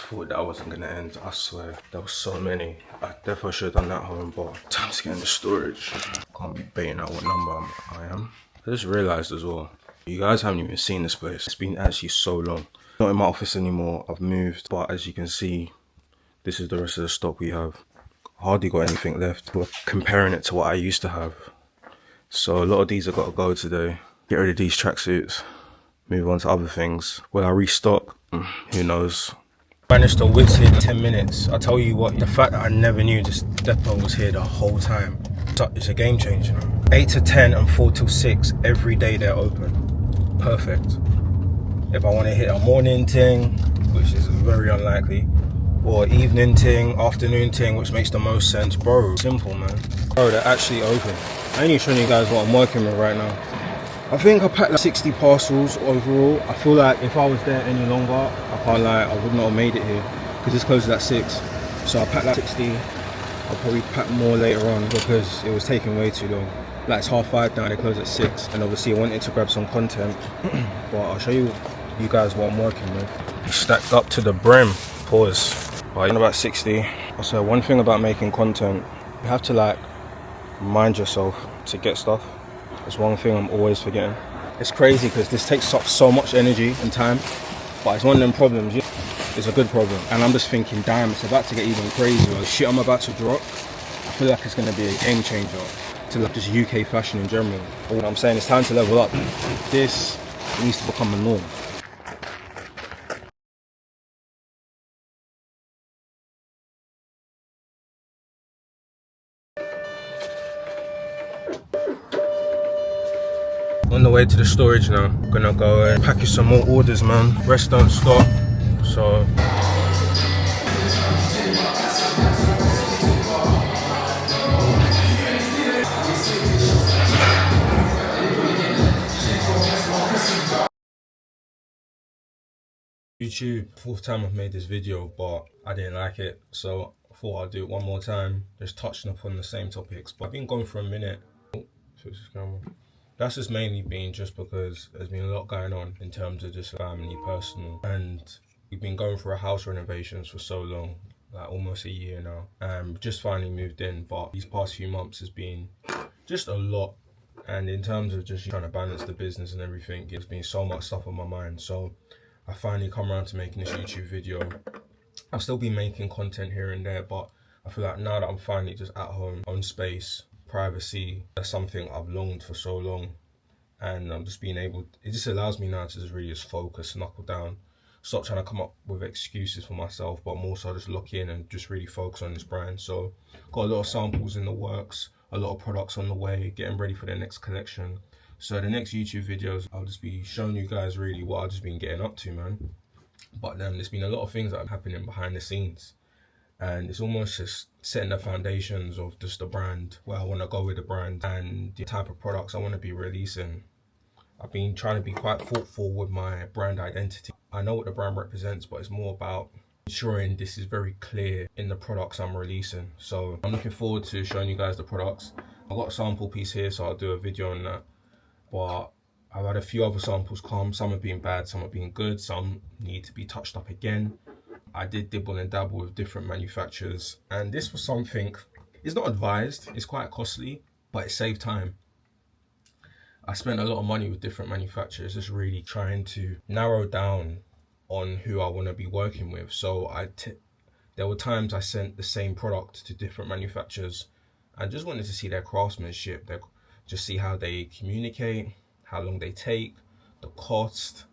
thought that wasn't gonna end. I swear, there was so many. I definitely should have done that home, but time to get in the storage. Can't be baiting out what number I am. I just realized as well, you guys haven't even seen this place. It's been actually so long. Not in my office anymore. I've moved, but as you can see, this is the rest of the stock we have. Hardly got anything left. We're comparing it to what I used to have. So a lot of these have got to go today. Get rid of these tracksuits. Move on to other things. Will I restock? Who knows? Managed to whiz here 10 minutes. I tell you what, the fact that I never knew this depot was here the whole time, it's a game changer. 8 to 10 and 4 till 6, every day they're open. Perfect. If I want to hit a morning ting, which is very unlikely, or evening ting, afternoon ting, which makes the most sense, bro, simple man. Bro, they're actually open. I ain't even showing you guys what I'm working with right now. I think I packed like 60 parcels overall. I feel like if I was there any longer, I can't lie, I would not have made it here because this closes at 6. So I packed like 60. I'll probably pack more later on because it was taking way too long. Like it's 5:30 now, they close at 6. And obviously I wanted to grab some content, but I'll show you guys what I'm working with. Stacked up to the brim, pause. But in about 60. So one thing about making content, you have to like remind yourself to get stuff. It's one thing I'm always forgetting. It's crazy because this takes up so much energy and time, but it's one of them problems. It's a good problem, and I'm just thinking, damn, it's about to get even crazier. The shit I'm about to drop, I feel like it's going to be a game changer to like just UK fashion in general. But what I'm saying, it's time to level up. This needs to become a norm. On the way to the storage now. I'm gonna go and package some more orders, man. Rest don't stop. So YouTube, 4th time I've made this video, but I didn't like it, so I thought I'd do it one more time, just touching upon the same topics. But I've been going for a minute. That's just mainly been just because there's been a lot going on in terms of just family, personal, and we've been going through a house renovations for so long, like almost a year now. Just finally moved in, but these past few months has been just a lot. And in terms of just trying to balance the business and everything, there's been so much stuff on my mind. So I finally come around to making this YouTube video. I'll still be making content here and there, but I feel like now that I'm finally just at home, own space, privacy, that's something I've longed for so long. And I'm just being able, it just allows me now to just really just focus, knuckle down, stop trying to come up with excuses for myself, but more so just look in and just really focus on this brand. So got a lot of samples in the works, a lot of products on the way, getting ready for the next collection. So the next YouTube videos, I'll just be showing you guys really what I've just been getting up to, man. But there's been a lot of things that are happening behind the scenes. And it's almost just setting the foundations of just the brand, where I want to go with the brand and the type of products I want to be releasing. I've been trying to be quite thoughtful with my brand identity. I know what the brand represents, but it's more about ensuring this is very clear in the products I'm releasing. So I'm looking forward to showing you guys the products. I've got a sample piece here, so I'll do a video on that. But I've had a few other samples come. Some have been bad, some have been good, some need to be touched up again. I did dibble and dabble with different manufacturers, and this was something, it's not advised, it's quite costly, but it saved time. I spent a lot of money with different manufacturers, just really trying to narrow down on who I want to be working with. So there were times I sent the same product to different manufacturers and just wanted to see their craftsmanship, just see how they communicate, how long they take, the cost,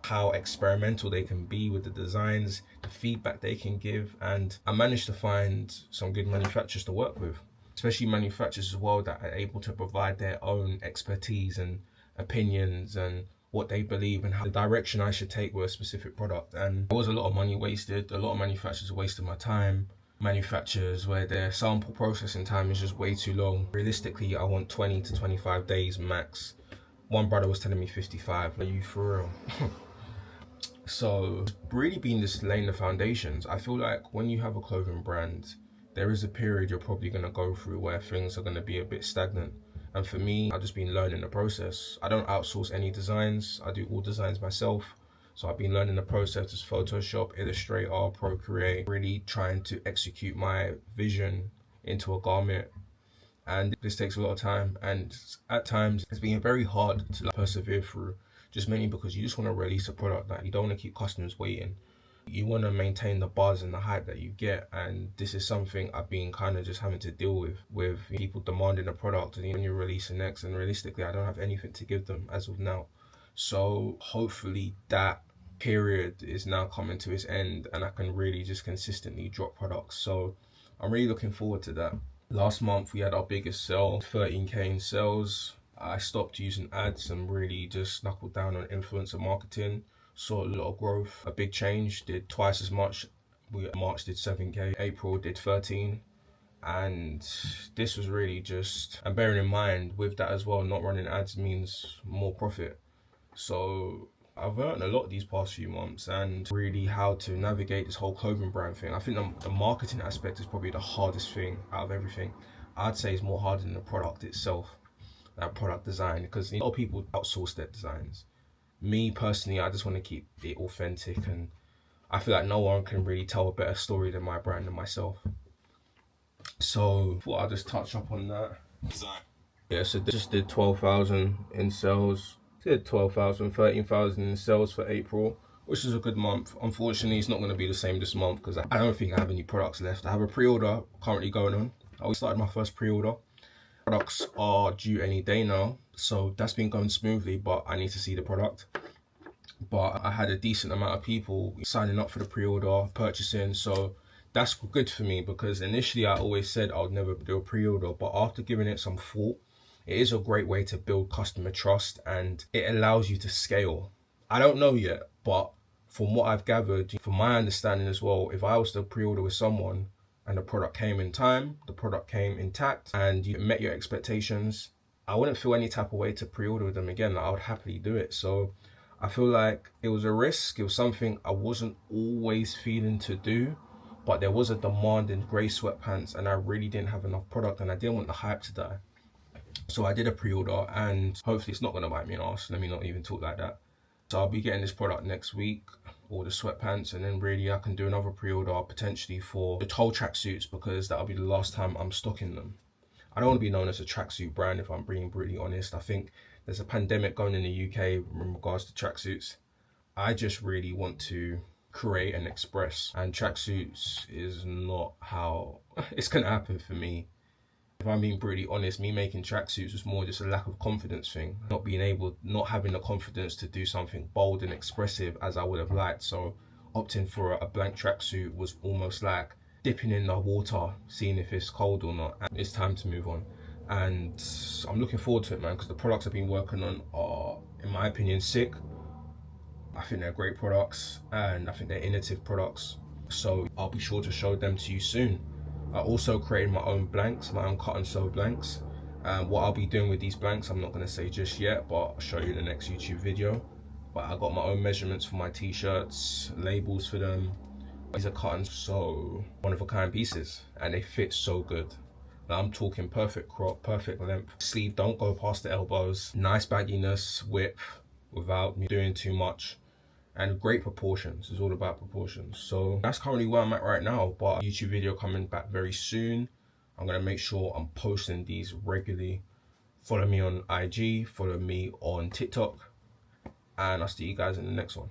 how experimental they can be with the designs, the feedback they can give. And I managed to find some good manufacturers to work with, especially manufacturers as well that are able to provide their own expertise and opinions and what they believe and how the direction I should take with a specific product. And there was a lot of money wasted. A lot of manufacturers wasted my time. Manufacturers where their sample processing time is just way too long. Realistically, I want 20 to 25 days max. One brother was telling me 55. Are you for real? So really been just laying the foundations. I feel like when you have a clothing brand, there is a period you're probably going to go through where things are going to be a bit stagnant. And for me, I've just been learning the process. I don't outsource any designs. I do all designs myself. So I've been learning the process of Photoshop, Illustrator, Procreate, really trying to execute my vision into a garment. And this takes a lot of time, and at times it's been very hard to persevere through, just mainly because you just want to release a product that you don't want to keep customers waiting. You want to maintain the buzz and the hype that you get, and this is something I've been kind of just having to deal with people demanding a product and when you're releasing next, and realistically I don't have anything to give them as of now. So hopefully that period is now coming to its end and I can really just consistently drop products. So I'm really looking forward to that. Last month we had our biggest sale, 13k in sales. I stopped using ads and really just knuckled down on influencer marketing. Saw a lot of growth, a big change, did twice as much. March did 7k, April did 13. And this was really just, and bearing in mind with that as well, not running ads means more profit. So I've learned a lot these past few months, and really how to navigate this whole clothing brand thing. I think the marketing aspect is probably the hardest thing out of everything. I'd say it's more harder than the product itself, that product design, because a lot of people outsource their designs. Me personally, I just want to keep it authentic, and I feel like no one can really tell a better story than my brand and myself. So I thought I'd just touch up on that. Yeah, so just did 12,000 in sales. Did 12,000, 13,000 in sales for April, which is a good month. Unfortunately, it's not going to be the same this month because I don't think I have any products left. I have a pre-order currently going on. I started my first pre-order. Products are due any day now, so that's been going smoothly, but I need to see the product. But I had a decent amount of people signing up for the pre-order, purchasing, so that's good for me because initially I always said I would never do a pre-order, but after giving it some thought, it is a great way to build customer trust and it allows you to scale. I don't know yet, but from what I've gathered, from my understanding as well, if I was to pre-order with someone and the product came in time, the product came intact, and you met your expectations, I wouldn't feel any type of way to pre-order with them again. Like, I would happily do it. So I feel like it was a risk. It was something I wasn't always feeling to do, but there was a demand in grey sweatpants and I really didn't have enough product and I didn't want the hype to die. So I did a pre-order and hopefully it's not going to bite me in the arse. Let me not even talk like that. So I'll be getting this product next week, or the sweatpants, and then really I can do another pre-order potentially for the whole tracksuits because that'll be the last time I'm stocking them. I don't want to be known as a tracksuit brand if I'm being brutally honest. I think there's a pandemic going in the UK in regards to tracksuits. I just really want to create and express, and tracksuits is not how it's going to happen for me. If I'm being brutally honest, me making tracksuits was more just a lack of confidence thing. Not having the confidence to do something bold and expressive as I would have liked. So opting for a blank tracksuit was almost like dipping in the water, seeing if it's cold or not. And it's time to move on. And I'm looking forward to it, man, because the products I've been working on are, in my opinion, sick. I think they're great products and I think they're innovative products. So I'll be sure to show them to you soon. I also created my own blanks, my own cut and sew blanks. What I'll be doing with these blanks, I'm not going to say just yet, but I'll show you in the next YouTube video. But I got my own measurements for my t-shirts, labels for them. These are cut and sew, one-of-a-kind pieces, and they fit so good. Now, I'm talking perfect crop, perfect length. Sleeve don't go past the elbows. Nice bagginess, width, without doing too much. And great proportions. It's all about proportions. So that's currently where I'm at right now, but YouTube video coming back very soon. I'm gonna make sure I'm posting these regularly. Follow me on IG, follow me on TikTok, and I'll see you guys in the next one.